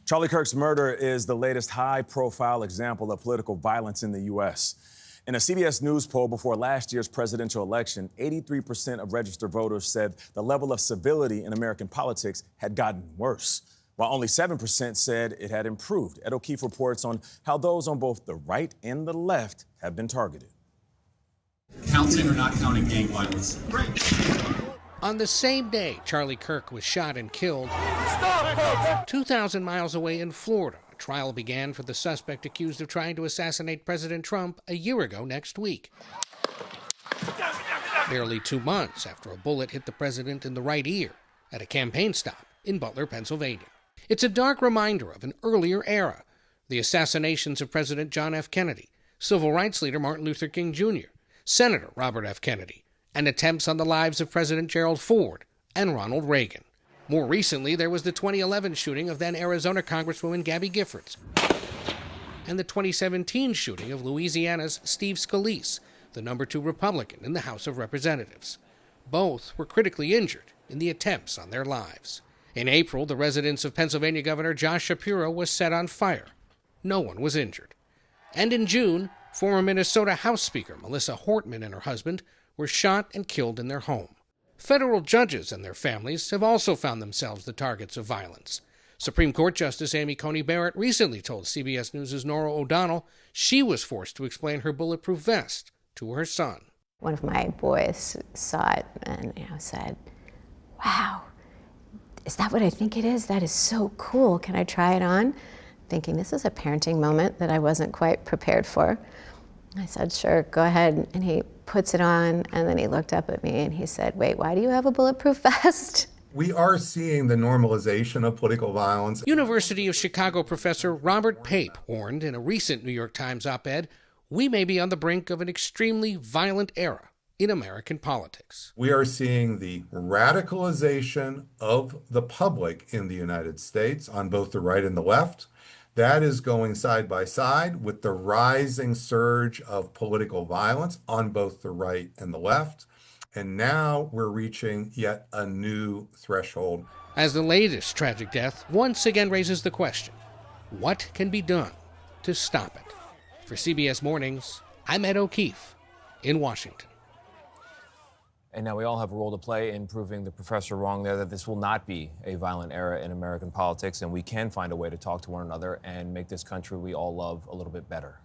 Charlie Kirk's murder is the latest high-profile example of political violence in the U.S. In a CBS News poll before last year's presidential election, 83% of registered voters said the level of civility in American politics had gotten worse, while only 7% said it had improved. Ed O'Keefe reports on how those on both the right and the left have been targeted. Counting or not counting gang violence? On the same day Charlie Kirk was shot and killed, 2,000 miles away in Florida, a trial began for the suspect accused of trying to assassinate President Trump a year ago next week. Barely 2 months after a bullet hit the president in the right ear at a campaign stop in Butler, Pennsylvania. It's a dark reminder of an earlier era, the assassinations of President John F. Kennedy, civil rights leader Martin Luther King Jr., Senator Robert F. Kennedy, and attempts on the lives of President Gerald Ford and Ronald Reagan. More recently, there was the 2011 shooting of then Arizona Congresswoman Gabby Giffords and the 2017 shooting of Louisiana's Steve Scalise, the number 2 Republican in the House of Representatives. Both were critically injured in the attempts on their lives. In April, the residence of Pennsylvania Governor Josh Shapiro was set on fire. No one was injured. And in June, former Minnesota House Speaker Melissa Hortman and her husband were shot and killed in their home. Federal judges and their families have also found themselves the targets of violence. Supreme Court Justice Amy Coney Barrett recently told CBS News' Norah O'Donnell she was forced to explain her bulletproof vest to her son. One of my boys saw it and said, "Wow, is that what I think it is? That is so cool. Can I try it on?" Thinking this is a parenting moment that I wasn't quite prepared for. I said, "Sure, go ahead." And he puts it on, and then he looked up at me and he said, "Wait, why do you have a bulletproof vest?" We are seeing the normalization of political violence. University of Chicago professor Robert Pape warned in a recent New York Times op-ed, we may be on the brink of an extremely violent era in American politics. We are seeing the radicalization of the public in the United States on both the right and the left. That is going side by side with the rising surge of political violence on both the right and the left. And now we're reaching yet a new threshold. As the latest tragic death once again raises the question, what can be done to stop it? For CBS Mornings, I'm Ed O'Keefe in Washington. And now we all have a role to play in proving the professor wrong there, that this will not be a violent era in American politics, and we can find a way to talk to one another and make this country we all love a little bit better.